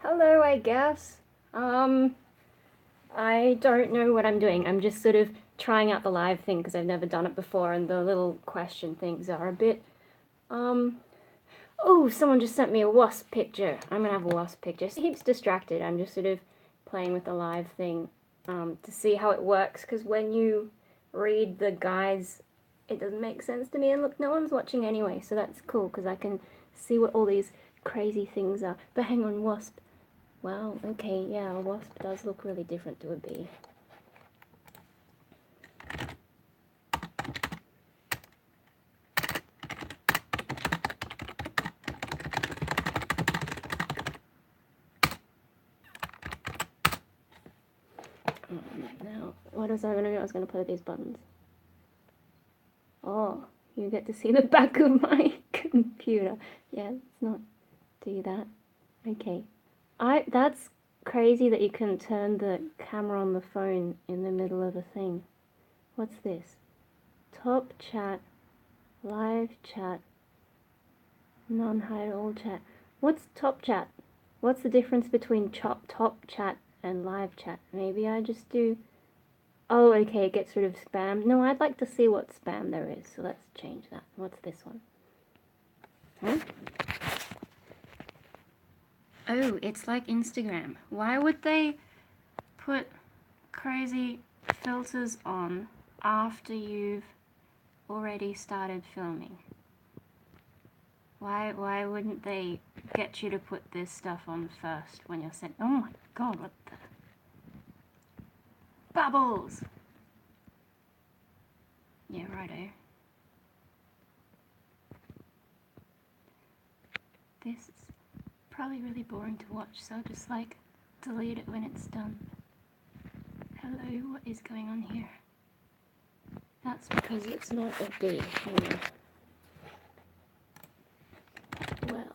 Hello, I guess. I don't know what I'm doing. I'm just sort of trying out the live thing because I've never done it before, and the little question things are a bit, um, oh, someone just sent me a wasp picture. I'm gonna have a wasp picture. So heaps distracted. I'm just sort of playing with the live thing, to see how it works, because when you read the guides, it doesn't make sense to me, and look, no one's watching anyway, so that's cool, because I can see what all these crazy things are. But hang on, wasp. Wow, okay, yeah, a wasp does look really different to a bee. Now, what was I going to do? I was going to play with these buttons. Oh, you get to see the back of my computer. Yeah, let's not do that. Okay. That's crazy that you can turn the camera on the phone in the middle of a thing. What's this? Top chat, live chat, non-hide all chat. What's top chat? What's the difference between top chat and live chat? Maybe I just do... Oh, okay, it gets rid of spam. No, I'd like to see what spam there is, so let's change that. What's this one? Huh? Oh, it's like Instagram. Why would they put crazy filters on after you've already started filming? Why wouldn't they get you to put this stuff on first when you're sent? Oh my god, what the... Bubbles! Yeah, righto. This is probably really boring to watch, so I'll just like delete it when it's done. Hello, what is going on here? That's because it's not a bee. Well.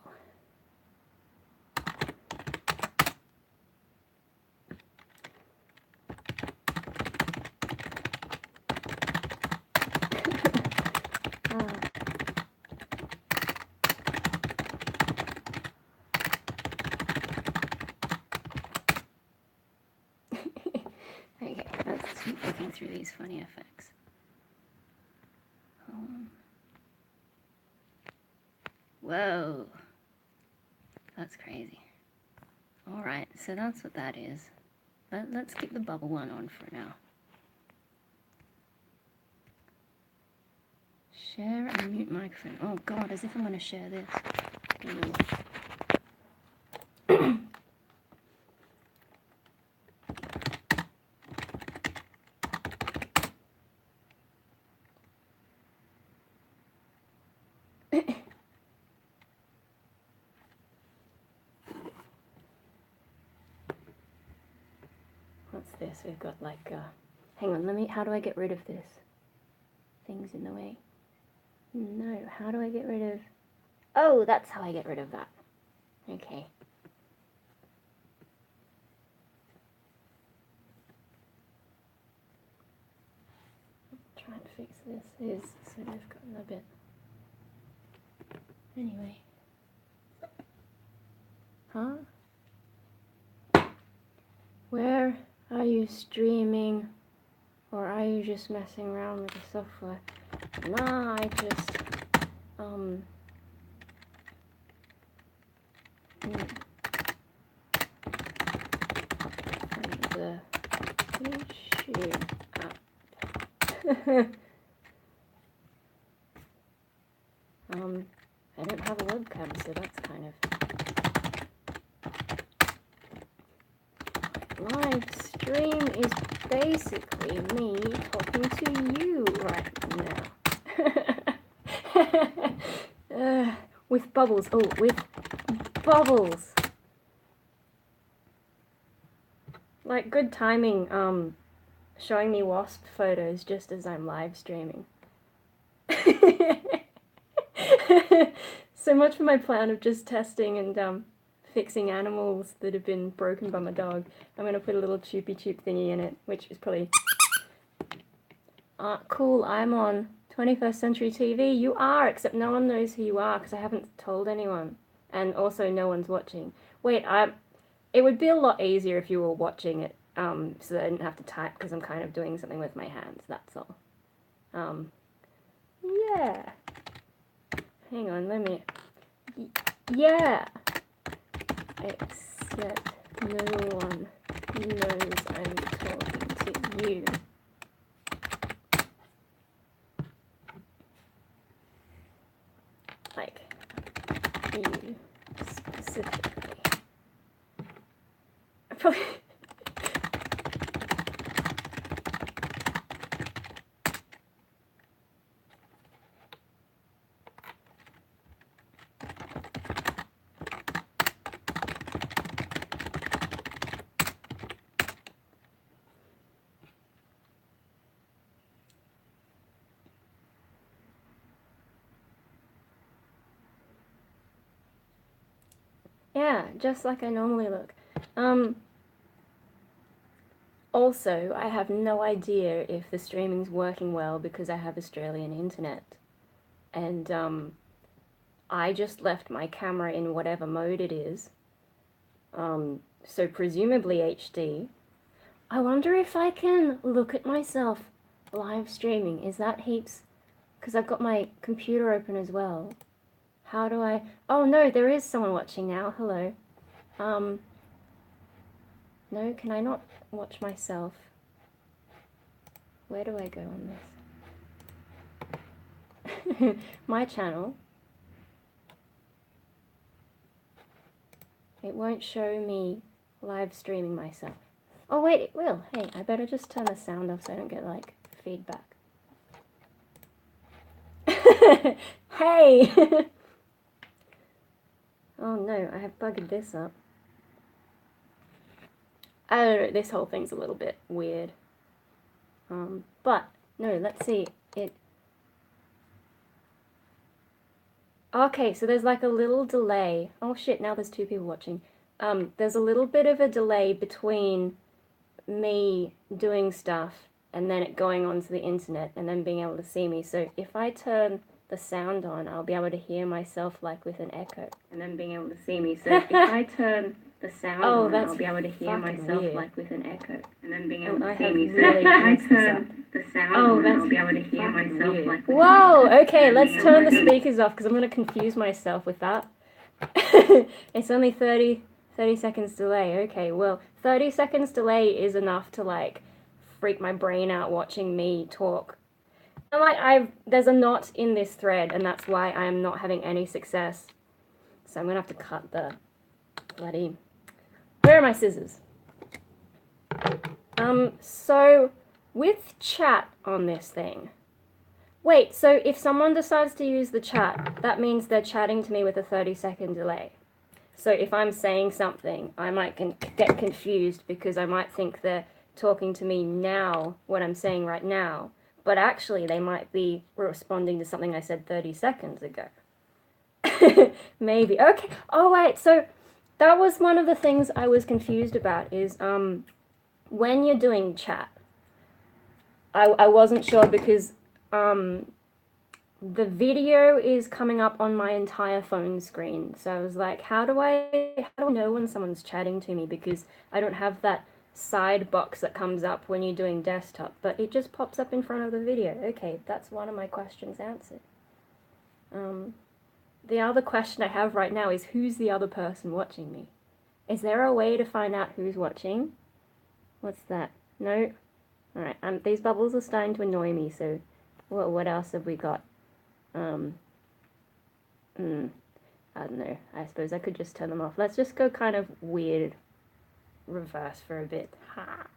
Okay, let's keep looking through these funny effects. Whoa. That's crazy. Alright, so that's what that is. Let's keep the bubble one on for now. Share and mute microphone. Oh god, as if I'm going to share this. What's this? We've got like, hang on, how do I get rid of this? Things in the way. No, how do I get rid of... Oh, that's how I get rid of that. Okay. Trying to fix this. It's sort of gotten a bit... Anyway. Huh? Where are you streaming? Or are you just messing around with the software? Nah, I just... the YouTube app. I don't have a webcam, so that's kind of... Live stream is basically me talking to you right now. With bubbles. Oh, with bubbles. Like, good timing, showing me wasp photos just as I'm live streaming. So much for my plan of just testing and fixing animals that have been broken by my dog. I'm going to put a little choopy choop thingy in it, which is probably... cool, I'm on 21st Century TV. You are, except no one knows who you are because I haven't told anyone. And also no one's watching. Wait, It would be a lot easier if you were watching it, so that I didn't have to type because I'm kind of doing something with my hands, that's all. Yeah. Hang on, let me... Yeah! Except no one knows I'm talking to you. Like, you specifically. I probably... Yeah, just like I normally look. Also, I have no idea if the streaming's working well because I have Australian internet. And, I just left my camera in whatever mode it is. So presumably HD. I wonder if I can look at myself live streaming. Is that heaps? Because I've got my computer open as well. How do I... Oh no, there is someone watching now. Hello. No, can I not watch myself? Where do I go on this? My channel. It won't show me live streaming myself. Oh wait, it will. Hey, I better just turn the sound off so I don't get, like, feedback. Hey! Oh no, I have bugged this up. I don't know, this whole thing's a little bit weird. But, no, let's see. Okay, so there's like a little delay. Oh shit, now there's 2 people watching. There's a little bit of a delay between me doing stuff and then it going onto the internet and then being able to see me. So if I turn the sound on, I'll be able to hear myself like with an echo. And then being able to see me. So if I turn the sound on, I'll be able to hear myself weird. Like with an echo. And then being able to see me. So if I turn the sound on, I'll be able to hear myself weird. Like with Whoa, an echo. Okay, let's turn the speakers off because I'm going to confuse myself with that. It's only 30 seconds delay. Okay, well, 30 seconds delay is enough to, like, freak my brain out watching me talk. And, like, there's a knot in this thread, and that's why I am not having any success. So I'm gonna have to cut the bloody... Where are my scissors? So, with chat on this thing... Wait, so if someone decides to use the chat, that means they're chatting to me with a 30-second delay. So if I'm saying something, I might get confused because I might think they're talking to me now, what I'm saying right now, but actually they might be responding to something I said 30 seconds ago. Maybe. Okay. Oh, wait. So that was one of the things I was confused about is when you're doing chat, I wasn't sure because the video is coming up on my entire phone screen. So I was like, how do I know when someone's chatting to me? Because I don't have that side box that comes up when you're doing desktop, but it just pops up in front of the video. Okay, that's one of my questions answered. The other question I have right now is who's the other person watching me? Is there a way to find out who's watching? What's that? No? Alright, these bubbles are starting to annoy me, so what else have we got? I don't know. I suppose I could just turn them off. Let's just go kind of weird reverse for a bit. Ha.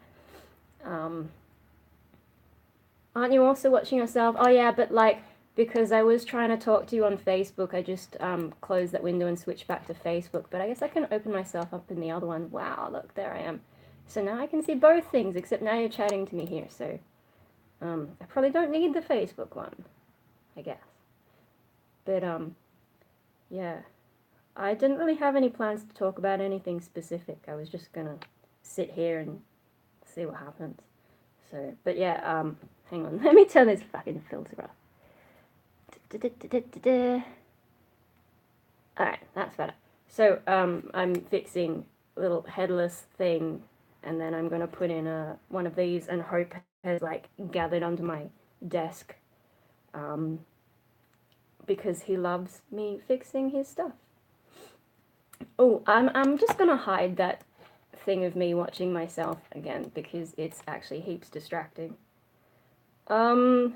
Aren't you also watching yourself? Oh yeah, but like, because I was trying to talk to you on Facebook, I just closed that window and switched back to Facebook. But I guess I can open myself up in the other one. Wow, look, there I am. So now I can see both things, except now you're chatting to me here, so I probably don't need the Facebook one, I guess. But, yeah. I didn't really have any plans to talk about anything specific. I was just gonna sit here and see what happens. So, but yeah, hang on. Let me turn this fucking filter off. Alright, that's better. So, I'm fixing little headless thing, and then I'm gonna put in one of these and hope has like gathered under my desk, because he loves me fixing his stuff. Oh, I'm just gonna hide that thing of me watching myself again because it's actually heaps distracting. So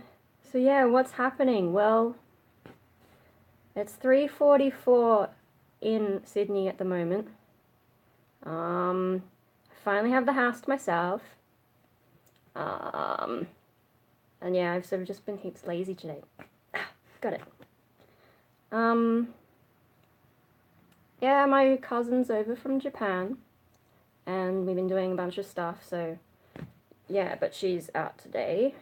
yeah, what's happening? Well, it's 3:44 in Sydney at the moment. I finally have the house to myself. And yeah, I've sort of just been heaps lazy today. Got it. Yeah, my cousin's over from Japan, and we've been doing a bunch of stuff, so yeah, but she's out today.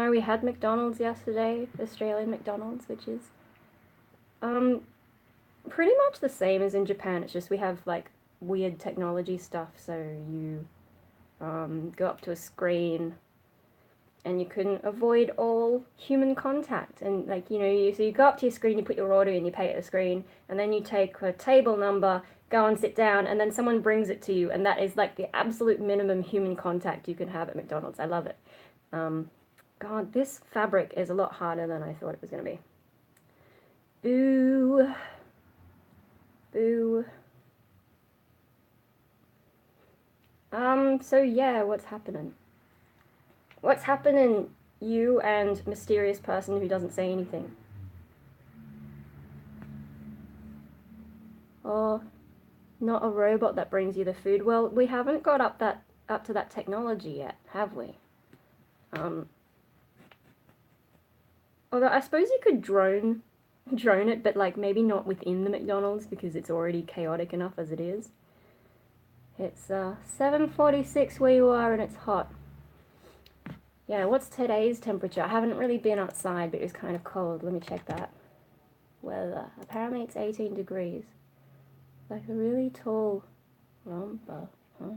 We had McDonald's yesterday, Australian McDonald's, which is pretty much the same as in Japan. It's just we have like weird technology stuff, so you go up to a screen and you can avoid all human contact, and like so you go up to your screen, you put your order in, you pay at the screen, and then you take a table number, go and sit down, and then someone brings it to you, and that is like the absolute minimum human contact you can have at McDonald's. I love it. God, this fabric is a lot harder than I thought it was gonna be. Boo. Boo. So yeah, what's happening? What's happening, you and mysterious person who doesn't say anything? Oh, not a robot that brings you the food. Well, we haven't got up to that technology yet, have we? Although I suppose you could drone it, but like maybe not within the McDonald's because it's already chaotic enough as it is. It's 7:46 where you are and it's hot. Yeah, what's today's temperature? I haven't really been outside, but it was kind of cold. Let me check that. Weather. Apparently it's 18 degrees. Like a really tall romper, huh?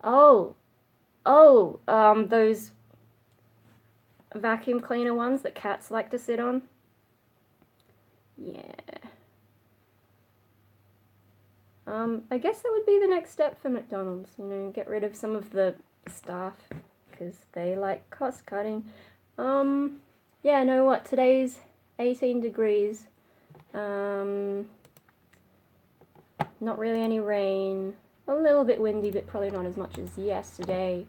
Oh, those vacuum cleaner ones that cats like to sit on. Yeah. I guess that would be the next step for McDonald's, get rid of some of the staff, because they like cost cutting. Yeah, know what, today's 18 degrees, not really any rain, a little bit windy, but probably not as much as yesterday.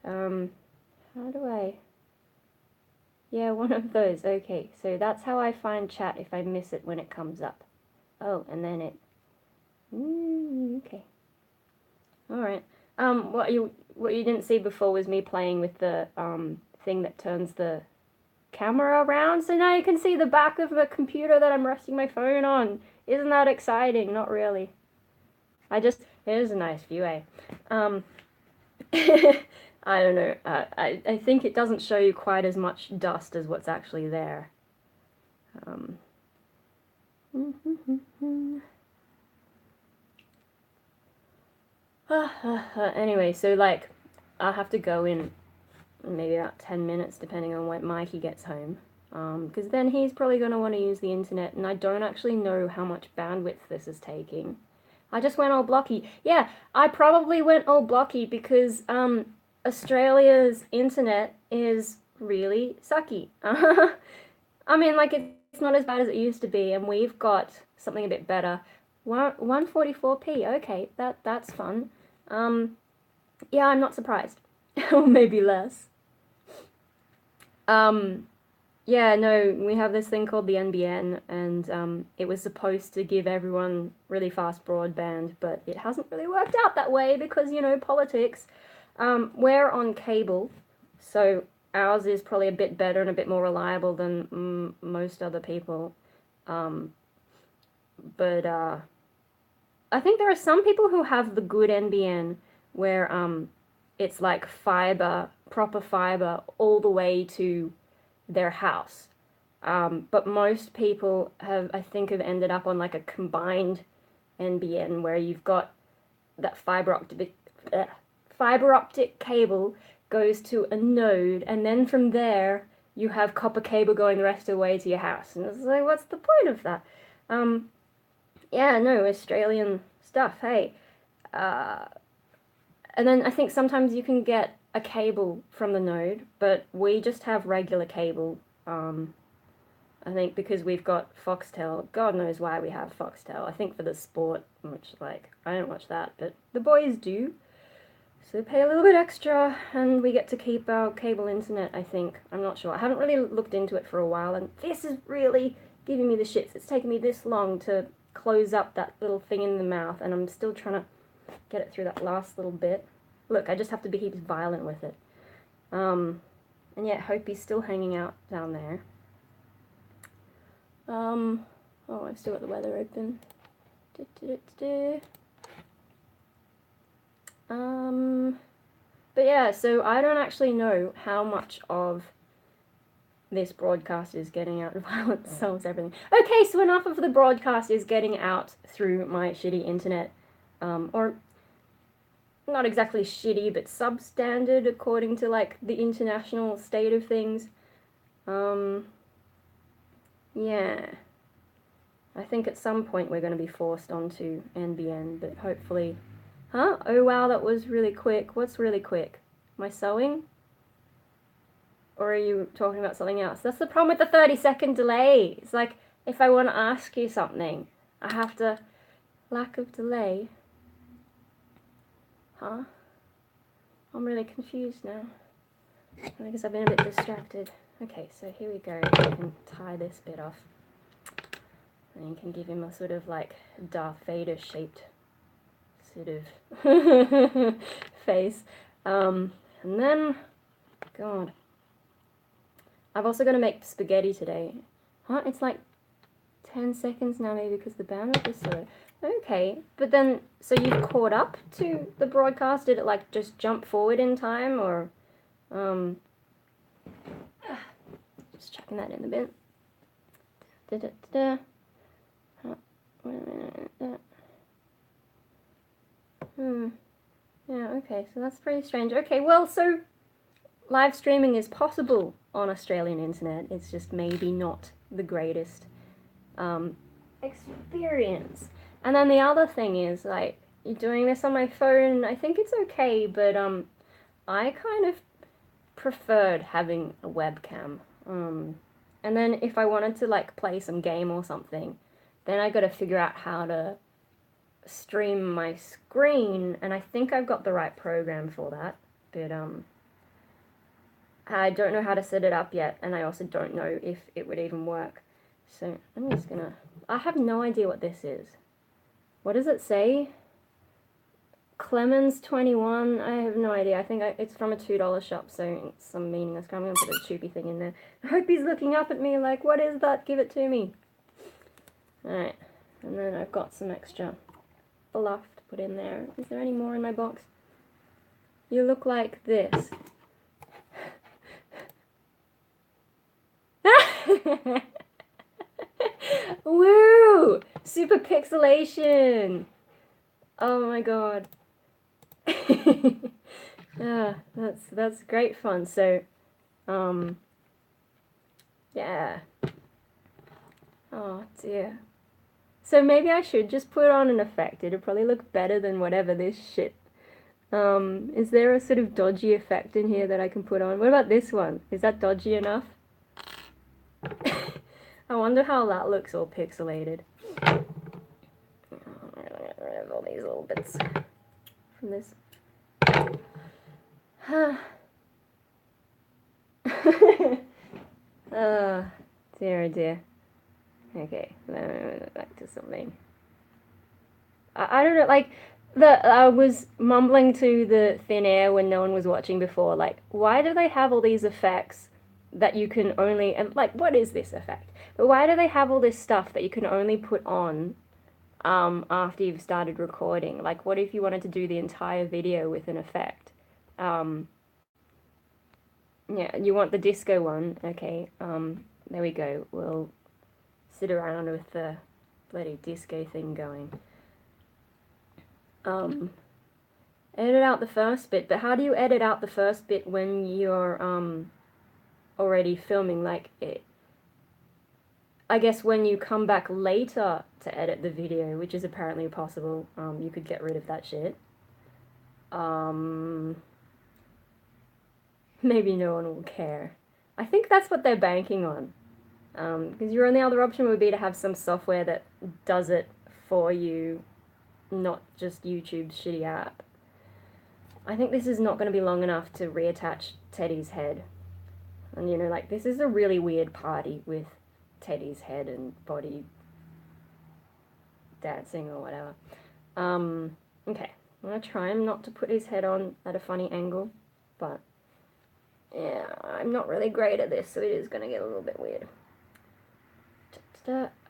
How do I... Yeah, one of those. Okay, so that's how I find chat if I miss it when it comes up. Oh, and then it... okay. Alright. What you didn't see before was me playing with the thing that turns the camera around, so now you can see the back of the computer that I'm resting my phone on. Isn't that exciting? Not really. Here's a nice view, eh? I don't know. I think it doesn't show you quite as much dust as what's actually there. Anyway, so like, I'll have to go in maybe about 10 minutes, depending on when Mikey gets home. Because then he's probably going to want to use the internet, and I don't actually know how much bandwidth this is taking. I just went all blocky. Yeah, I probably went all blocky because, Australia's internet is really sucky. I mean, like, it's not as bad as it used to be, and we've got something a bit better. 144p, okay, that's fun. Yeah, I'm not surprised. Or maybe less. Yeah, no, we have this thing called the NBN, and it was supposed to give everyone really fast broadband, but it hasn't really worked out that way because, politics. We're on cable, so ours is probably a bit better and a bit more reliable than most other people. But I think there are some people who have the good NBN where it's like fiber, proper fiber, all the way to their house. But most people I think have ended up on like a combined NBN where you've got that fiber optic cable goes to a node, and then from there you have copper cable going the rest of the way to your house. And it's like, what's the point of that? Yeah, no, Australian stuff, hey. And then I think sometimes you can get a cable from the Node, but we just have regular cable. I think because we've got Foxtel. God knows why we have Foxtel. I think for the sport, which, like, I don't watch that, but the boys do. So we pay a little bit extra, and we get to keep our cable internet, I think. I'm not sure. I haven't really looked into it for a while, and this is really giving me the shits. It's taken me this long to close up that little thing in the mouth, and I'm still trying to get it through that last little bit. Look, I just have to be heaps violent with it. And yeah, Hopi's still hanging out down there. Oh, I've still got the weather open. But yeah, so I don't actually know how much of this broadcast is getting out. Violence solves everything. Okay, so enough of the broadcast is getting out through my shitty internet. Or not exactly shitty, but substandard according to, like, the international state of things. Yeah. I think at some point we're going to be forced onto NBN, but hopefully... Huh? Oh wow, that was really quick. What's really quick? My sewing? Or are you talking about something else? That's the problem with the 30-second delay. It's like, if I want to ask you something, I have to... Lack of delay. Huh? I'm really confused now. I guess I've been a bit distracted. Okay, so here we go. I can tie this bit off. And you can give him a sort of, like, Darth Vader shaped sort of face. And then, God. I've also got to make spaghetti today. Huh? It's like 10 seconds now maybe because the bandwidth is so... Okay, but then, so you've caught up to the broadcast? Did it, like, just jump forward in time, or... Just chucking that in the bin. Da-da-da-da. Wait a minute. Yeah, okay, so that's pretty strange. Okay, well, so live streaming is possible on Australian internet. It's just maybe not the greatest experience. And then the other thing is, like, you're doing this on my phone, I think it's okay, but I kind of preferred having a webcam. And then if I wanted to, like, play some game or something, then I got to figure out how to stream my screen, and I think I've got the right program for that, but I don't know how to set it up yet, and I also don't know if it would even work. So I'm just gonna... I have no idea what this is. What does it say? Clemens 21. I have no idea. I think it's from a $2 shop, so it's some meaningless. I'm gonna put a choopy thing in there. I hope he's looking up at me like, what is that? Give it to me. Alright, and then I've got some extra fluff to put in there. Is there any more in my box? You look like this. Woo! Super pixelation! Oh my god. Yeah, that's great fun. So, yeah. Oh dear. So maybe I should just put on an effect. It'll probably look better than whatever this shit. Is there a sort of dodgy effect in here that I can put on? What about this one? Is that dodgy enough? I wonder how that looks all pixelated. I'm gonna get rid of all these little bits from this. Dear, oh dear. Okay, back to something. I don't know, like, I was mumbling to the thin air when no one was watching before, like, why do they have all these effects that you can only, and like, what is this effect? But why do they have all this stuff that you can only put on after you've started recording? Like, what if you wanted to do the entire video with an effect? Yeah, you want the disco one? Okay, there we go. We'll sit around with the bloody disco thing going. Edit out the first bit, but how do you edit out the first bit when you're, already filming, like it. I guess when you come back later to edit the video, which is apparently possible, you could get rid of that shit. Maybe no one will care. I think that's what they're banking on. Because your only other option would be to have some software that does it for you, not just YouTube's shitty app. I think this is not going to be long enough to reattach Teddy's head. And you know, like, this is a really weird party with Teddy's head and body dancing or whatever. Okay. I'm going to try him not to put his head on at a funny angle, but yeah, I'm not really great at this, so it is going to get a little bit weird.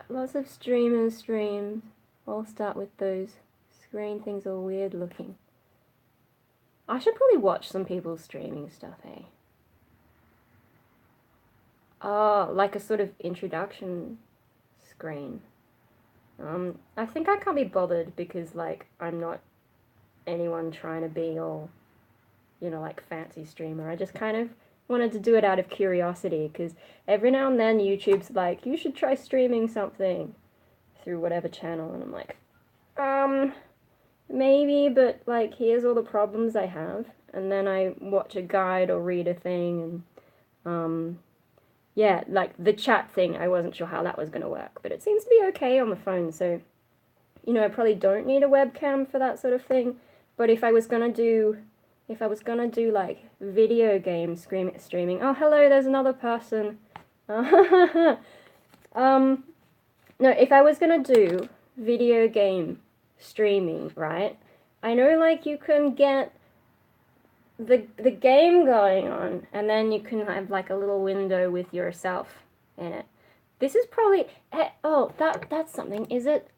Lots of streamers stream. I'll start with those screen things all weird looking. I should probably watch some people's streaming stuff, eh? Oh, like a sort of introduction screen. I think I can't be bothered because, like, I'm not anyone trying to be all, you know, like, fancy streamer. I just kind of wanted to do it out of curiosity because every now and then YouTube's like, you should try streaming something through whatever channel, and I'm like, maybe, but, like, here's all the problems I have, and then I watch a guide or read a thing, and, yeah, like, the chat thing, I wasn't sure how that was going to work, but it seems to be okay on the phone, so, you know, I probably don't need a webcam for that sort of thing, but if I was going to do, like, video game streaming, oh, hello, there's another person, no, if I was going to do video game streaming, right, I know, like, you can get the game going on, and then you can have, like, a little window with yourself in it. This is probably, oh, that's something, is it?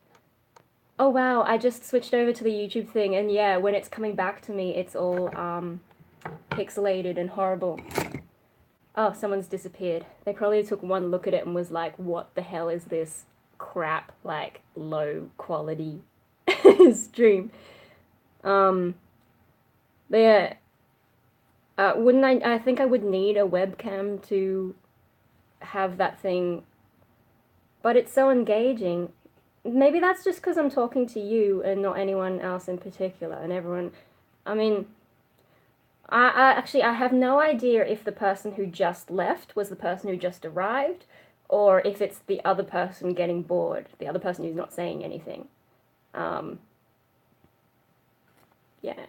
Oh, wow, I just switched over to the YouTube thing, and yeah, when it's coming back to me, it's all, pixelated and horrible. Oh, someone's disappeared. They probably took one look at it and was like, what the hell is this crap, like, low quality stream? But yeah, wouldn't I think I would need a webcam to have that thing, but it's so engaging. Maybe that's just because I'm talking to you and not anyone else in particular, and everyone, I mean, I have no idea if the person who just left was the person who just arrived, or if it's the other person getting bored, the other person who's not saying anything. Yeah.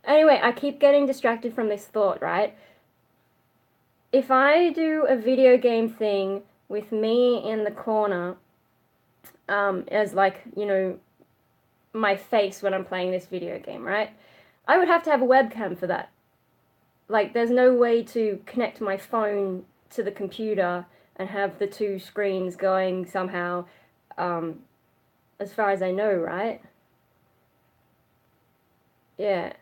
Anyway, I keep getting distracted from this thought, right? If I do a video game thing with me in the corner, as, like, you know, my face when I'm playing this video game, right? I would have to have a webcam for that. Like, there's no way to connect my phone to the computer and have the two screens going somehow, as far as I know, right? Yeah.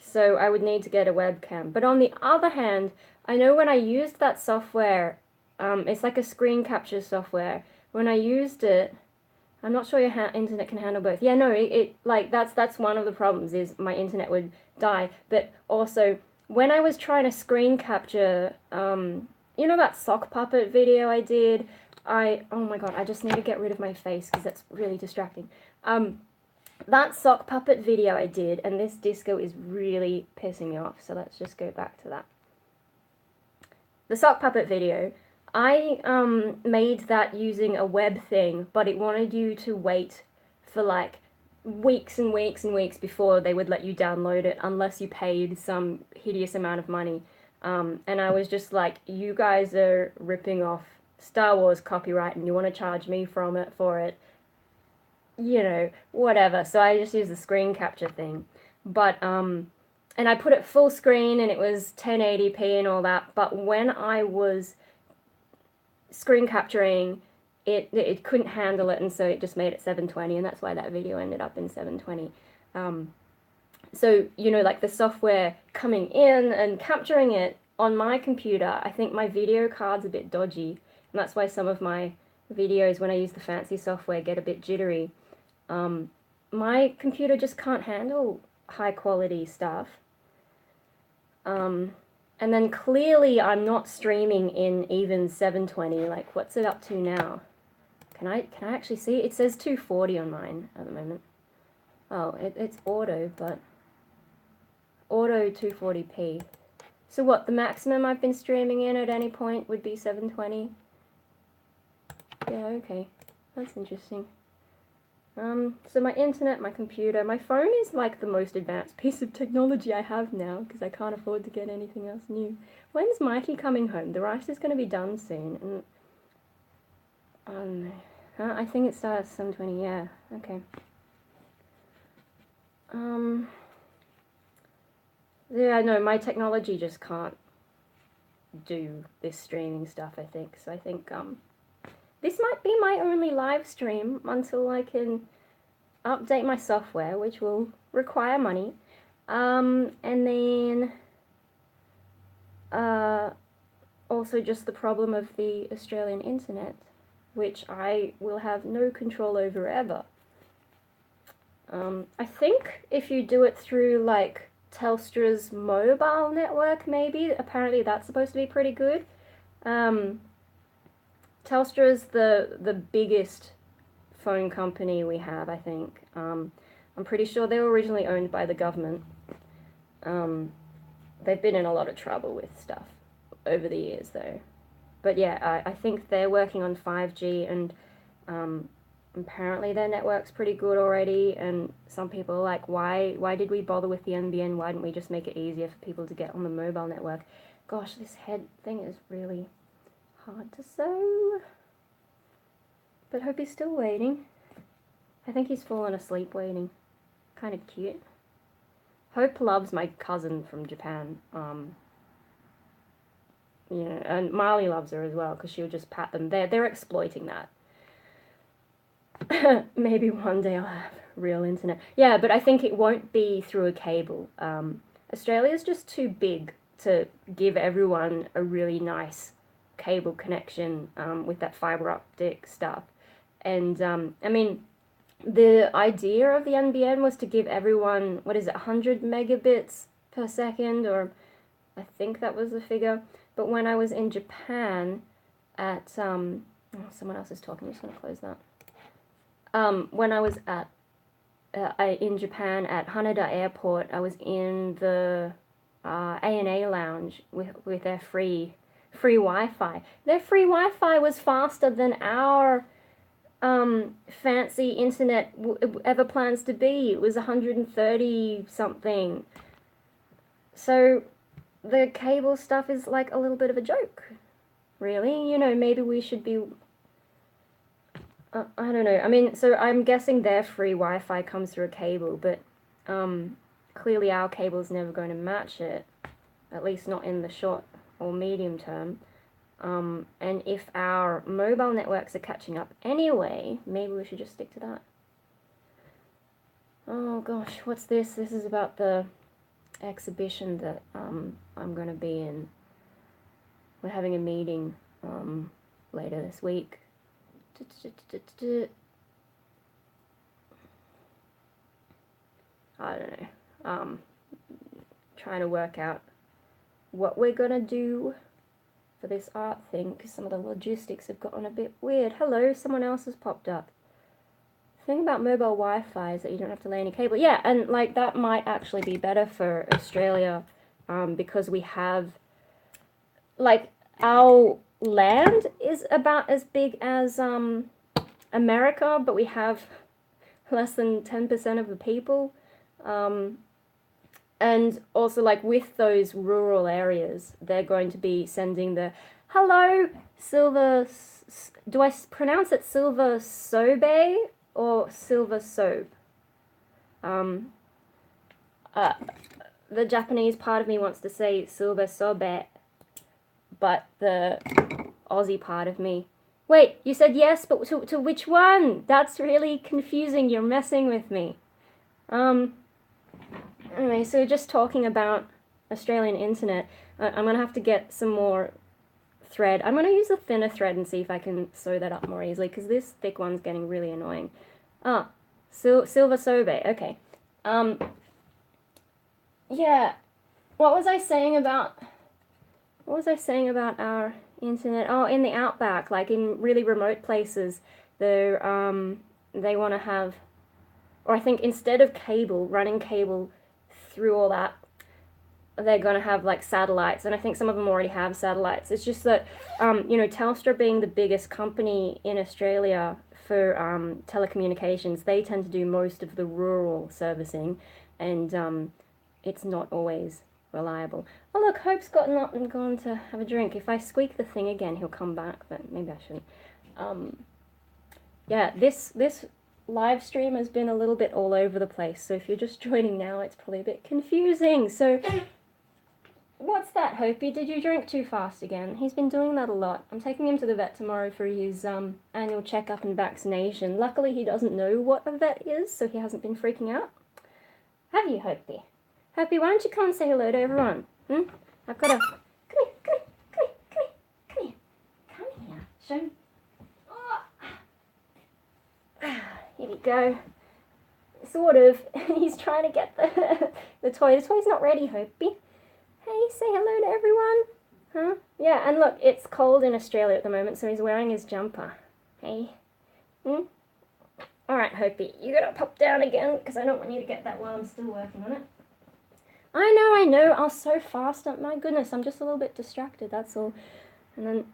So I would need to get a webcam. But on the other hand, I know when I used that software, it's like a screen capture software. When I used it, I'm not sure your internet can handle both. Yeah, no, it like, that's one of the problems, is my internet would die. But also, when I was trying to screen capture, you know that sock puppet video I did? Oh my god, I just need to get rid of my face because that's really distracting. That sock puppet video I did, and this disco is really pissing me off, so let's just go back to that. The sock puppet video, I made that using a web thing, but it wanted you to wait for, like, weeks and weeks and weeks before they would let you download it, unless you paid some hideous amount of money. And I was just like, you guys are ripping off Star Wars copyright and you want to charge me for it, you know, whatever. So I just used the screen capture thing. But, and I put it full screen and it was 1080p and all that, but when I was screen capturing, it couldn't handle it, and so it just made it 720, and that's why that video ended up in 720. So, you know, like, the software coming in and capturing it on my computer, I think my video card's a bit dodgy, and that's why some of my videos, when I use the fancy software, get a bit jittery. My computer just can't handle high quality stuff. And then clearly I'm not streaming in even 720. Like, what's it up to now? Can I actually see? It says 240 on mine at the moment. Oh, it's auto, but auto 240p. So what, the maximum I've been streaming in at any point would be 720? Yeah, okay. That's interesting. So my internet, my computer, my phone is like the most advanced piece of technology I have now because I can't afford to get anything else new. When's Mikey coming home? The rice is going to be done soon. And, I think it starts 7:20, yeah, okay. Yeah, no, my technology just can't do this streaming stuff, I think. So I think, this might be my only live stream until I can update my software, which will require money. And then also just the problem of the Australian internet, which I will have no control over ever. I think if you do it through like Telstra's mobile network, maybe, apparently that's supposed to be pretty good. Telstra's the biggest phone company we have, I think. I'm pretty sure they were originally owned by the government. They've been in a lot of trouble with stuff over the years, though. But yeah, I think they're working on 5G, and apparently their network's pretty good already. And some people are like, why did we bother with the NBN? Why didn't we just make it easier for people to get on the mobile network? Gosh, this head thing is really hard to sew. But hope he's still waiting. I think he's fallen asleep waiting. Kind of cute. Hope loves my cousin from Japan. Yeah, and Marley loves her as well because she'll just pat them. They're exploiting that. Maybe one day I'll have real internet. Yeah, but I think it won't be through a cable. Australia's just too big to give everyone a really nice cable connection with that fiber optic stuff. And I mean, the idea of the NBN was to give everyone, what is it, 100 megabits per second, or I think that was the figure. But when I was in Japan at, oh, someone else is talking, I'm just going to close that. When I was at, in Japan at Haneda Airport, I was in the ANA lounge with their free Wi-Fi. Their free Wi-Fi was faster than our fancy internet ever plans to be. It was 130 something. So the cable stuff is like a little bit of a joke, really. You know, maybe we should be, I don't know. I mean, so I'm guessing their free Wi-Fi comes through a cable, but clearly our cable's never going to match it, at least not in the short or medium term. And if our mobile networks are catching up anyway, maybe we should just stick to that. Oh gosh, what's this? This is about the exhibition that I'm going to be in. We're having a meeting later this week. I don't know. Trying to work out what we're going to do for this art thing, because some of the logistics have gotten a bit weird. Hello, someone else has popped up. The thing about mobile Wi-Fi is that you don't have to lay any cable. Yeah, and like that might actually be better for Australia, because we have, like, our land is about as big as America, but we have less than 10% of the people. And also, like, with those rural areas, they're going to be sending the, hello, Silver, do I pronounce it Silver Sobe or Silver Soap? The Japanese part of me wants to say Silver Sobe, but the Aussie part of me, wait, you said yes, but to which one? That's really confusing, you're messing with me. Anyway, so just talking about Australian internet, I'm going to have to get some more thread. I'm going to use a thinner thread and see if I can sew that up more easily, because this thick one's getting really annoying. Silver Sobe, okay. Yeah, what was I saying about what was I saying about our internet? Oh, in the outback, like in really remote places, they want to have, or I think instead of running cable through all that, they're going to have like satellites, and I think some of them already have satellites. It's just that, Telstra being the biggest company in Australia for telecommunications, they tend to do most of the rural servicing, and it's not always reliable. Oh look, Hope's gotten up and gone to have a drink. If I squeak the thing again, he'll come back, but maybe I shouldn't. Yeah, this live stream has been a little bit all over the place, so if you're just joining now, it's probably a bit confusing. So, what's that, Hopi? Did you drink too fast again? He's been doing that a lot. I'm taking him to the vet tomorrow for his annual checkup and vaccination. Luckily, he doesn't know what a vet is, so he hasn't been freaking out. Have you, Hopi? Hopi, why don't you come and say hello to everyone? I've got a... Come here. Come here. Show me. Here we go. Sort of. He's trying to get the toy. The toy's not ready, Hopi. Hey, say hello to everyone. Huh? Yeah, and look, it's cold in Australia at the moment, so he's wearing his jumper. Hey. Alright, Hopi, you gotta pop down again, because I don't want you to get that while I'm still working on it. I know. I was so fast. My goodness, I'm just a little bit distracted, that's all. And then,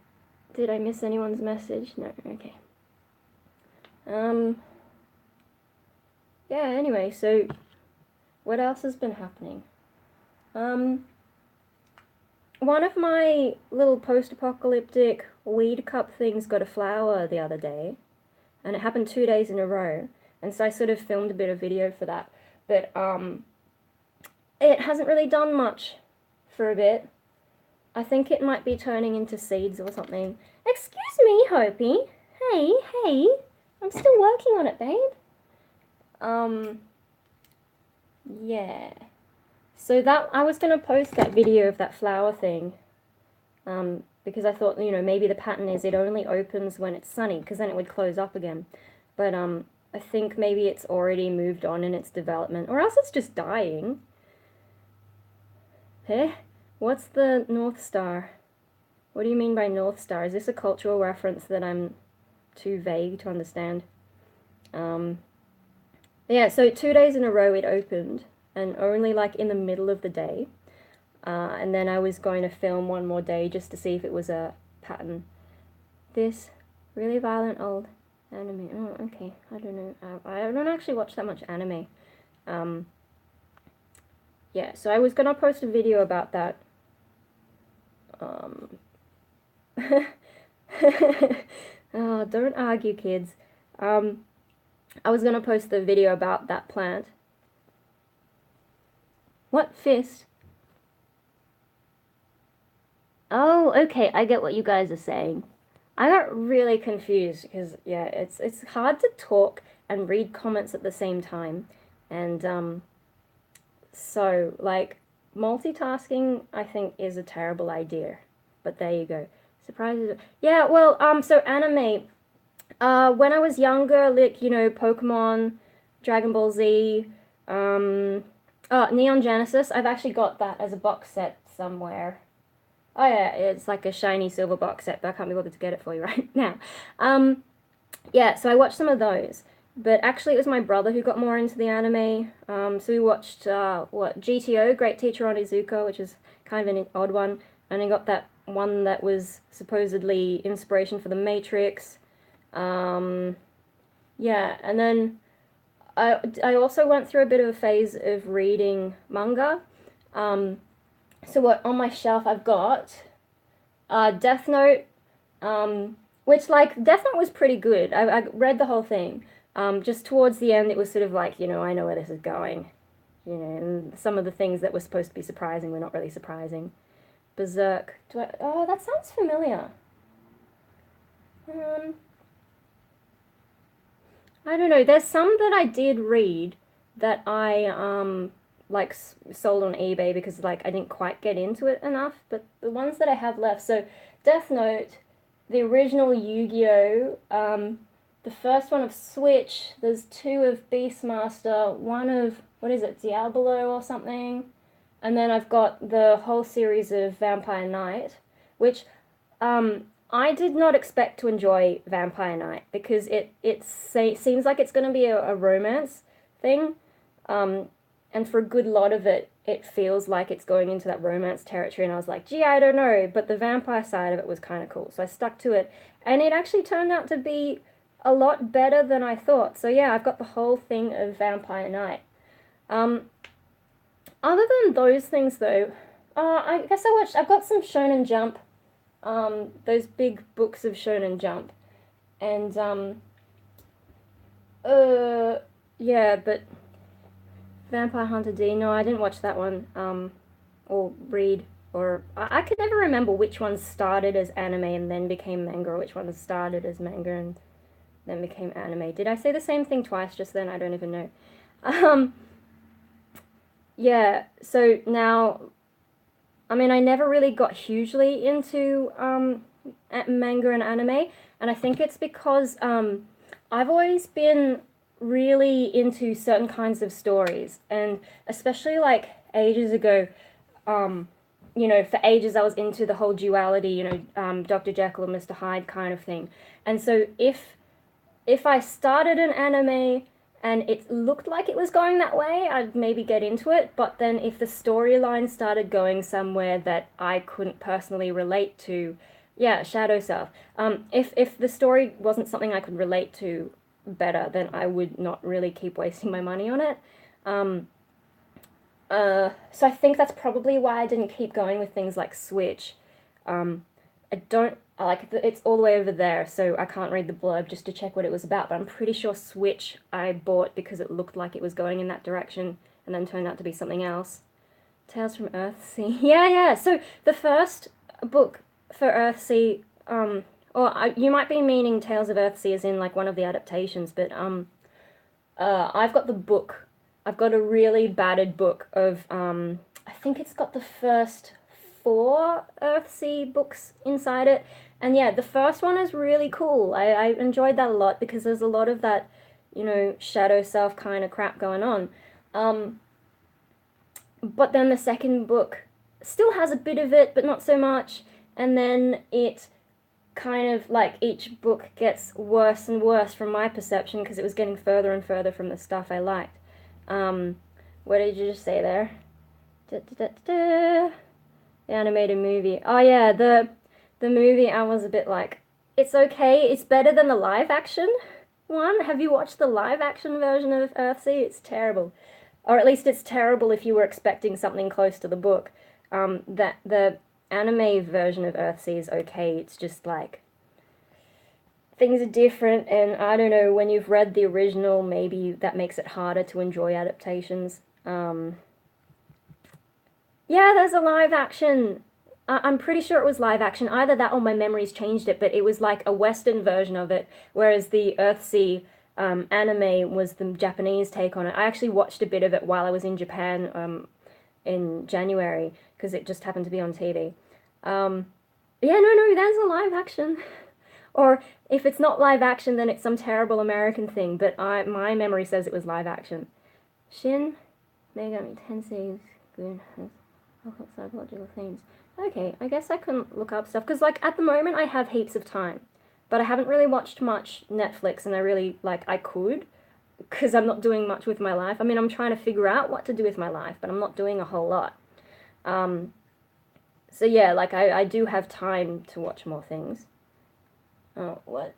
did I miss anyone's message? No, okay. Yeah, anyway, so what else has been happening? One of my little post-apocalyptic weed cup things got a flower the other day, and it happened 2 days in a row, and so I sort of filmed a bit of video for that, but it hasn't really done much for a bit. I think it might be turning into seeds or something. Excuse me, Hopi. Hey, I'm still working on it, babe. Yeah. So that, I was going to post that video of that flower thing, because I thought, maybe the pattern is it only opens when it's sunny, because then it would close up again. But, I think maybe it's already moved on in its development, or else it's just dying. What's the North Star? What do you mean by North Star? Is this a cultural reference that I'm too vague to understand? Yeah, so 2 days in a row it opened, and only like in the middle of the day. And then I was going to film one more day just to see if it was a pattern. This really violent old anime. Oh, okay. I don't know. I don't actually watch that much anime. Yeah, so I was going to post a video about that. Oh, don't argue, kids. I was going to post the video about that plant. What fist? Oh, okay, I get what you guys are saying. I got really confused because, yeah, it's hard to talk and read comments at the same time. And, so, like, multitasking, I think, is a terrible idea. But there you go. Surprises. Yeah, well, so anime. When I was younger, like, Pokemon, Dragon Ball Z, Neon Genesis. I've actually got that as a box set somewhere. Oh yeah, it's like a shiny silver box set, but I can't be bothered to get it for you right now. Yeah, so I watched some of those. But actually, it was my brother who got more into the anime. So we watched, GTO, Great Teacher Onizuka, which is kind of an odd one. And I got that one that was supposedly inspiration for The Matrix. Yeah, and then I also went through a bit of a phase of reading manga. So what on my shelf I've got Death Note, which, like, Death Note was pretty good. I read the whole thing. Just towards the end, it was sort of like, I know where this is going. And some of the things that were supposed to be surprising were not really surprising. Berserk. Oh, that sounds familiar. I don't know. There's some that I did read that I, like, sold on eBay because, like, I didn't quite get into it enough. But the ones that I have left, so Death Note, the original Yu-Gi-Oh!, the first one of Switch, there's 2 of Beastmaster, 1 of, what is it, Diablo or something? And then I've got the whole series of Vampire Knight. which I did not expect to enjoy Vampire Night because seems like it's going to be a romance thing, and for a good lot of it, it feels like it's going into that romance territory, and I was like, gee, I don't know, but the vampire side of it was kind of cool, so I stuck to it, and it actually turned out to be a lot better than I thought. So yeah, I've got the whole thing of Vampire Night. Other than those things though, I guess I've got some Shonen Jump, those big books of Shonen Jump, and yeah, but Vampire Hunter D, no, I didn't watch that one, or read, or I could never remember which one started as anime and then became manga, or which one started as manga and then became anime. Did I say the same thing twice just then? I don't even know. Yeah, so now, I mean, I never really got hugely into manga and anime, and I think it's because I've always been really into certain kinds of stories, and especially like ages ago, you know, for ages I was into the whole duality, you know, Dr. Jekyll and Mr. Hyde kind of thing. And so if I started an anime and it looked like it was going that way, I'd maybe get into it. But then if the storyline started going somewhere that I couldn't personally relate to, yeah, Shadow Self. If the story wasn't something I could relate to better, then I would not really keep wasting my money on it. So I think that's probably why I didn't keep going with things like Switch. I don't like it's all the way over there, so I can't read the blurb just to check what it was about. But I'm pretty sure Switch I bought because it looked like it was going in that direction, and then turned out to be something else. Tales from Earthsea. Yeah, yeah. So the first book for Earthsea, you might be meaning Tales of Earthsea as in like one of the adaptations, but I've got the book. I've got a really battered book of I think it's got the first 4 Earthsea books inside it. And yeah, the first one is really cool. I enjoyed that a lot because there's a lot of that, you know, Shadow Self kind of crap going on. But then the second book still has a bit of it, but not so much. And then it kind of like each book gets worse and worse from my perception because it was getting further and further from the stuff I liked. What did you just say there? The animated movie. Oh yeah, the movie I was a bit like, it's okay, it's better than the live action one. Have you watched the live action version of Earthsea? It's terrible. Or at least it's terrible if you were expecting something close to the book. That the anime version of Earthsea is okay, it's just like things are different, and I don't know, when you've read the original, maybe that makes it harder to enjoy adaptations. Yeah, there's a live action. I'm pretty sure it was live action. Either that or my memories changed it, but it was like a Western version of it, whereas the Earthsea anime was the Japanese take on it. I actually watched a bit of it while I was in Japan in January, because it just happened to be on TV. Yeah, no, there's a live action. Or if it's not live action, then it's some terrible American thing, but my memory says it was live action. Shin Megami Tensei's good has psychological themes. Okay, I guess I can look up stuff, because like at the moment I have heaps of time, but I haven't really watched much Netflix, and I really, like, I could, because I'm not doing much with my life. I mean, I'm trying to figure out what to do with my life, but I'm not doing a whole lot. So yeah, like I do have time to watch more things. Oh, what?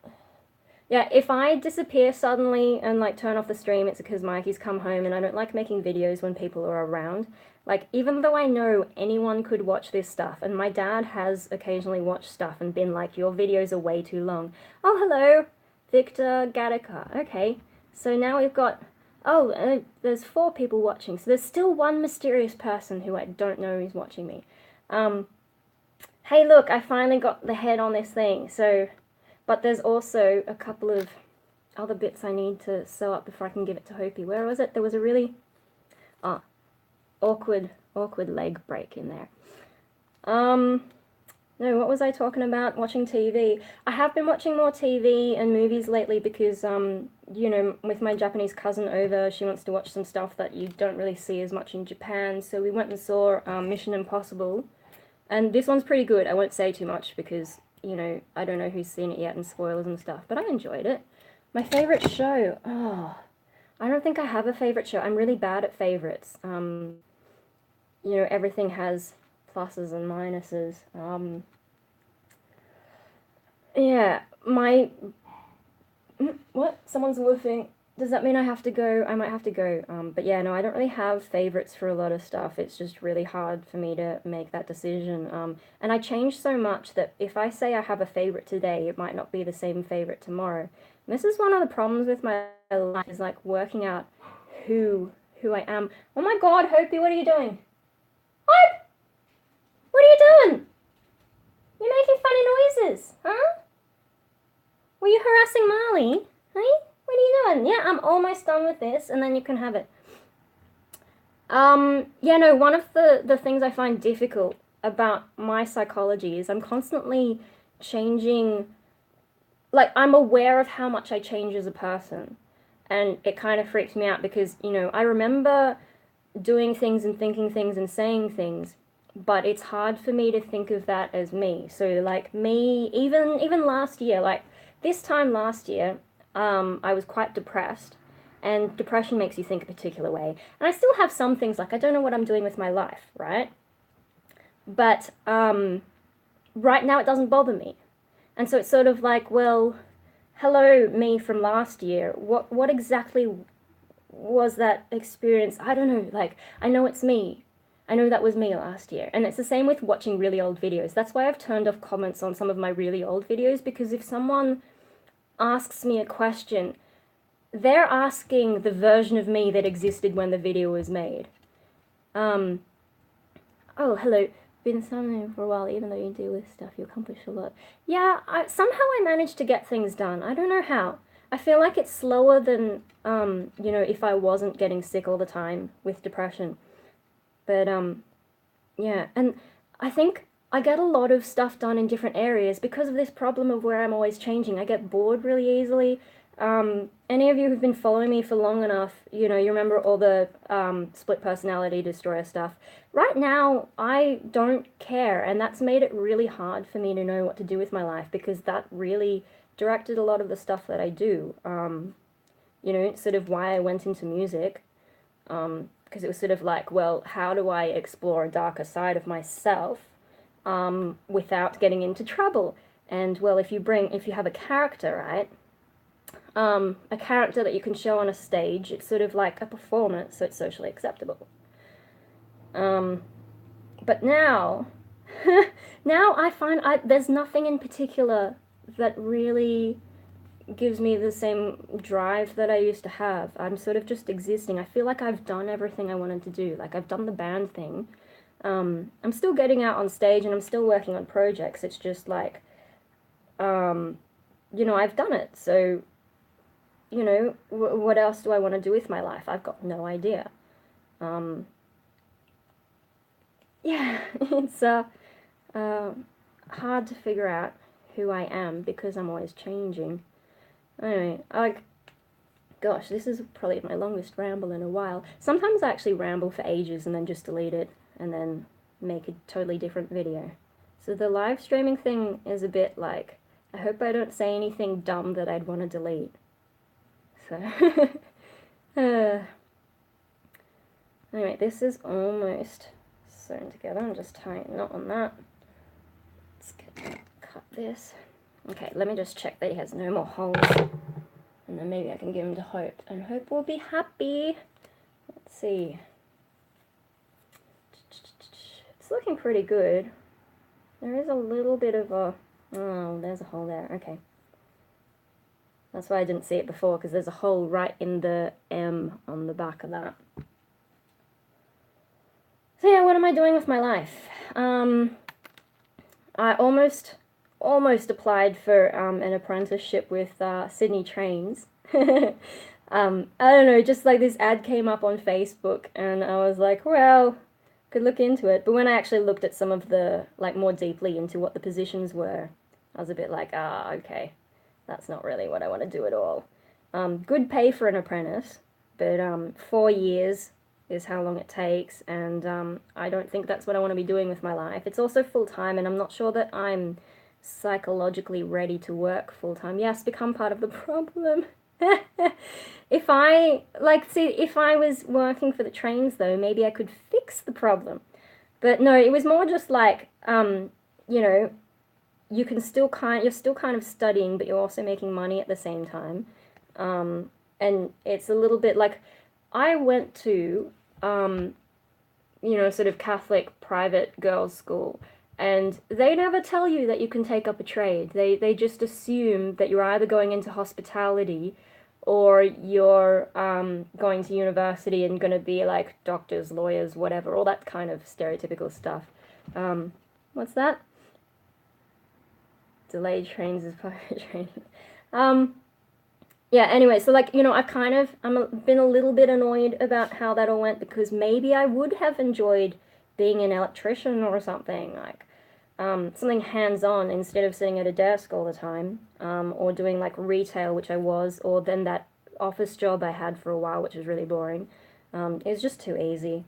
Yeah, if I disappear suddenly and like turn off the stream, it's because Mikey's come home, and I don't like making videos when people are around. Like, even though I know anyone could watch this stuff, and my dad has occasionally watched stuff and been like, your videos are way too long. Oh, hello, Victor Gattaca. Okay, so now we've got, there's 4 people watching, so there's still one mysterious person who I don't know is watching me. Hey, look, I finally got the head on this thing, so... But there's also a couple of other bits I need to sew up before I can give it to Hopi. Where was it? There was a really awkward leg break in there. No, what was I talking about? Watching TV. I have been watching more TV and movies lately because, you know, with my Japanese cousin over, she wants to watch some stuff that you don't really see as much in Japan. So we went and saw Mission Impossible. And this one's pretty good. I won't say too much because, you know, I don't know who's seen it yet and spoilers and stuff, but I enjoyed it. My favorite show. Oh, I don't think I have a favorite show. I'm really bad at favorites. You know, everything has pluses and minuses. Yeah, my what? Someone's woofing. Does that mean I have to go? I might have to go. But yeah, no, I don't really have favorites for a lot of stuff. It's just really hard for me to make that decision. And I change so much that if I say I have a favorite today, it might not be the same favorite tomorrow. And this is one of the problems with my life, is like working out who I am. Oh my God, Hopi, what are you doing? Hope, what are you doing? You're making funny noises, huh? Were you harassing Marley? Hey? What are you doing? Yeah, I'm almost done with this, and then you can have it. Yeah, no, one of the things I find difficult about my psychology is I'm constantly changing, like, I'm aware of how much I change as a person. And it kind of freaks me out because, you know, I remember doing things and thinking things and saying things, but it's hard for me to think of that as me. So, like, me, even last year, like, this time last year, I was quite depressed, and depression makes you think a particular way. And I still have some things like I don't know what I'm doing with my life, right? But right now it doesn't bother me, and so it's sort of like, well, hello, me from last year. What exactly was that experience? I don't know. Like I know it's me. I know that was me last year. And it's the same with watching really old videos. That's why I've turned off comments on some of my really old videos, because if someone asks me a question, they're asking the version of me that existed when the video was made. Oh, hello. Been something for a while, even though you deal with stuff, you accomplish a lot. Yeah, somehow I managed to get things done. I don't know how. I feel like it's slower than, you know, if I wasn't getting sick all the time with depression. But, yeah, and I think I get a lot of stuff done in different areas because of this problem of where I'm always changing. I get bored really easily. Any of you who've been following me for long enough, you know, you remember all the split personality destroyer stuff. Right now, I don't care, and that's made it really hard for me to know what to do with my life because that really directed a lot of the stuff that I do. You know, it's sort of why I went into music. Because it was sort of like, well, how do I explore a darker side of myself without getting into trouble? And well, if you have a character, right? A character that you can show on a stage, it's sort of like a performance, so it's socially acceptable. But now, now I find there's nothing in particular that really gives me the same drive that I used to have. I'm sort of just existing. I feel like I've done everything I wanted to do. Like I've done the band thing. I'm still getting out on stage and I'm still working on projects. It's just like, you know, I've done it. So, you know, what else do I want to do with my life? I've got no idea. Yeah, it's hard to figure out who I am because I'm always changing. Anyway, gosh, this is probably my longest ramble in a while. Sometimes I actually ramble for ages and then just delete it and then make a totally different video. So the live streaming thing is a bit like, I hope I don't say anything dumb that I'd want to delete. So, anyway, this is almost sewn together. I'm just tying a knot on that. Let's cut this. Okay, let me just check that he has no more holes. And then maybe I can give him to Hope. And Hope will be happy. Let's see. It's looking pretty good. There is a little bit of a... Oh, there's a hole there. Okay. That's why I didn't see it before, because there's a hole right in the M on the back of that. So yeah, what am I doing with my life? I almost applied for an apprenticeship with Sydney Trains. I don't know, just like this ad came up on Facebook and I was like, well, could look into it. But when I actually looked at some of the, like more deeply into what the positions were, I was a bit like, okay, that's not really what I want to do at all. Good pay for an apprentice, but 4 years is how long it takes, and I don't think that's what I want to be doing with my life. It's also full-time, and I'm not sure that I'm psychologically ready to work full-time. Yes, become part of the problem. If I, like, see, if I was working for the trains, though, maybe I could fix the problem. But no, it was more just like, you know, you're still kind of studying, but you're also making money at the same time. And it's a little bit like, I went to, sort of Catholic private girls' school, and they never tell you that you can take up a trade. They just assume that you're either going into hospitality or you're going to university and going to be like doctors, lawyers, whatever, all that kind of stereotypical stuff. What's that? Delayed trains is pilot training. Yeah, anyway, so like, been a little bit annoyed about how that all went, because maybe I would have enjoyed being an electrician or something, like something hands-on instead of sitting at a desk all the time, or doing like retail, which I was, or then that office job I had for a while, which was really boring. It was just too easy.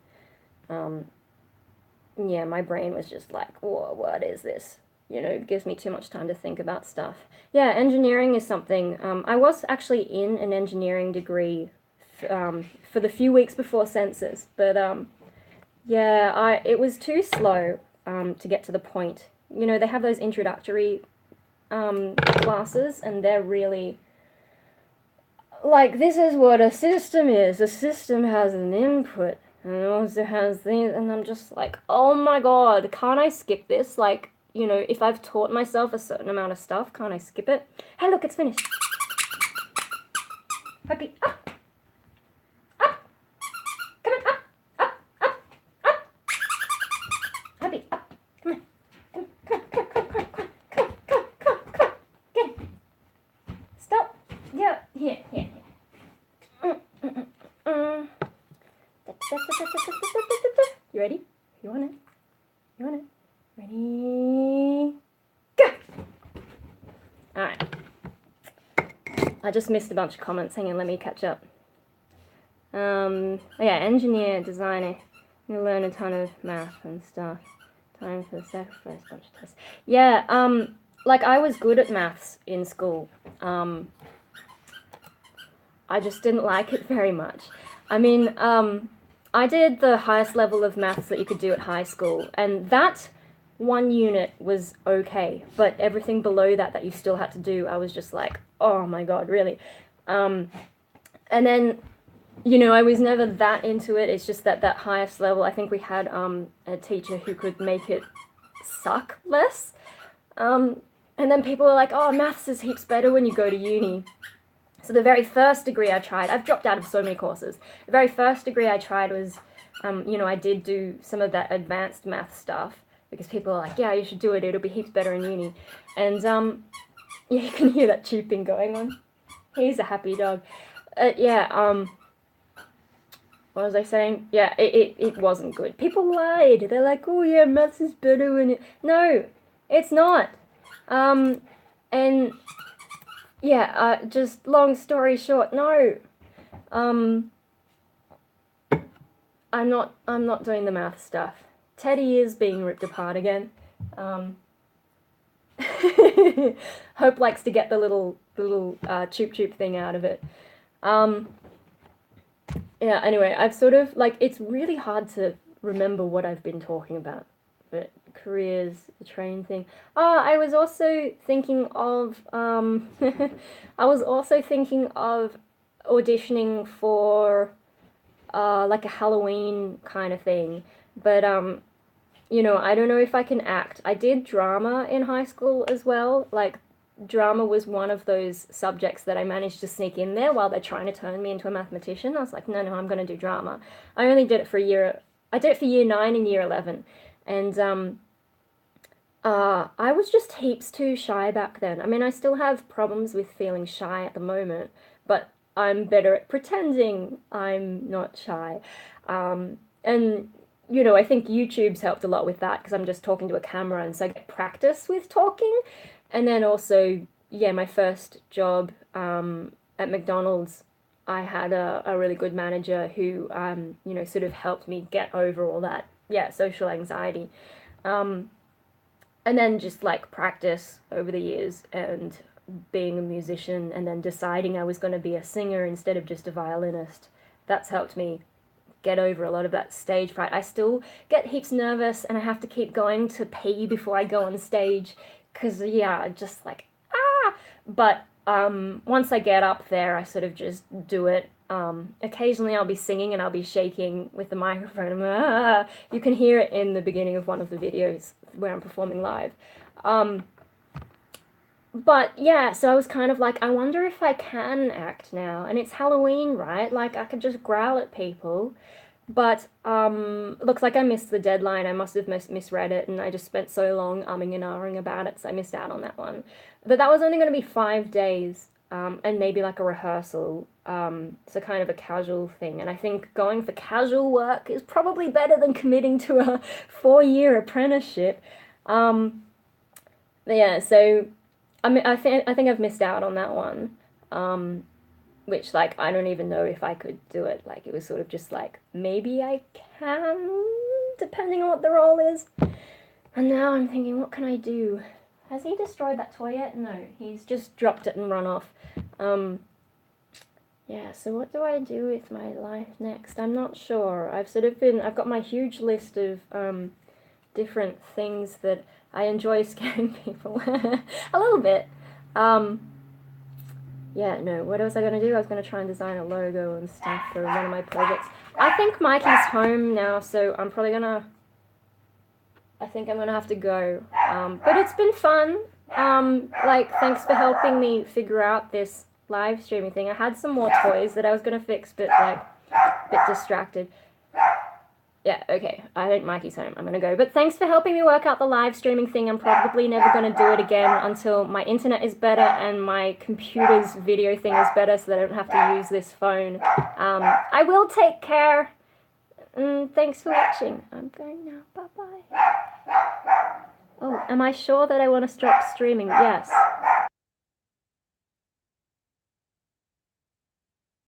Yeah, my brain was just like, whoa, what is this? It gives me too much time to think about stuff. Yeah, engineering is something. I was actually in an engineering degree for the few weeks before census, but yeah, it was too slow to get to the point. They have those introductory classes, and they're really like, this is what a system is. A system has an input, and it also has things, and I'm just like, oh my god, can't I skip this? Like, if I've taught myself a certain amount of stuff, can't I skip it? Hey, look, it's finished. Happy, up, up, come on, up, up, up, up. Happy, up, come on, come on, come on, come on, come on, come on, come on, come on, come on, get it. Stop. Yeah, here. You ready? You want it? Ready? Go! Alright. I just missed a bunch of comments. Hang on, let me catch up. Yeah, engineer, designer. You learn a ton of math and stuff. Time for the sacrifice, bunch of tests. Yeah, like, I was good at maths in school. I just didn't like it very much. I mean, I did the highest level of maths that you could do at high school, and that one unit was okay, but everything below that you still had to do, I was just like, oh my god, really? And then, I was never that into it. It's just that highest level, I think we had a teacher who could make it suck less. And then people were like, oh, maths is heaps better when you go to uni. So the very first degree I tried, I've dropped out of so many courses. The very first degree I tried was, I did do some of that advanced math stuff, because people are like, yeah, you should do it, it'll be heaps better in uni. And, yeah, you can hear that cheeping going on. He's a happy dog. Yeah, what was I saying? Yeah, it wasn't good. People lied. They're like, oh yeah, maths is better when it... No, it's not. And, yeah, just long story short, no. I'm not doing the math stuff. Teddy is being ripped apart again. Hope likes to get the little choop choop thing out of it. Yeah, anyway, I've sort of, like, it's really hard to remember what I've been talking about. But careers, the train thing. Oh, I was also thinking of, I was also thinking of auditioning for, like a Halloween kind of thing. But, I don't know if I can act. I did drama in high school as well. Like, drama was one of those subjects that I managed to sneak in there while they're trying to turn me into a mathematician. I was like, no, I'm going to do drama. I only did it for I did it for year 9 and year 11. And, I was just heaps too shy back then. I mean, I still have problems with feeling shy at the moment, but I'm better at pretending I'm not shy. And, I think YouTube's helped a lot with that, because I'm just talking to a camera, and so I get practice with talking. And then also, yeah, my first job at McDonald's, I had a really good manager who, you know, sort of helped me get over all that, yeah, social anxiety. And then just like practice over the years and being a musician and then deciding I was going to be a singer instead of just a violinist. That's helped me get over a lot of that stage fright. I still get heaps nervous and I have to keep going to pee before I go on stage because, yeah, just like, ah! But once I get up there, I sort of just do it. Occasionally I'll be singing and I'll be shaking with the microphone. Ah! You can hear it in the beginning of one of the videos where I'm performing live. But yeah, so I was kind of like, I wonder if I can act now. And it's Halloween, right? Like, I could just growl at people. But looks like I missed the deadline. I must have misread it, and I just spent so long umming and ahhing about it, so I missed out on that one. But that was only going to be 5 days, and maybe like a rehearsal, so kind of a casual thing. And I think going for casual work is probably better than committing to a 4-year apprenticeship. Yeah, so I mean, I think I've missed out on that one. Which like I don't even know if I could do it. Like it was sort of just like maybe I can, depending on what the role is. And now I'm thinking, what can I do? Has he destroyed that toy yet? No, he's just dropped it and run off. Yeah, so what do I do with my life next? I'm not sure. I've got my huge list of different things that I enjoy scaring people a little bit. Yeah, no, what was I going to do? I was going to try and design a logo and stuff for one of my projects. I think Mikey's home now, so I'm probably going to... I think I'm going to have to go. But it's been fun. Like, thanks for helping me figure out this live streaming thing. I had some more toys that I was going to fix, but, like, a bit distracted. Yeah, okay, I think Mikey's home. I'm gonna go. But thanks for helping me work out the live streaming thing. I'm probably never gonna do it again until my internet is better and my computer's video thing is better so that I don't have to use this phone. I will take care. Thanks for watching. I'm going now. Bye-bye. Oh, am I sure that I want to stop streaming? Yes.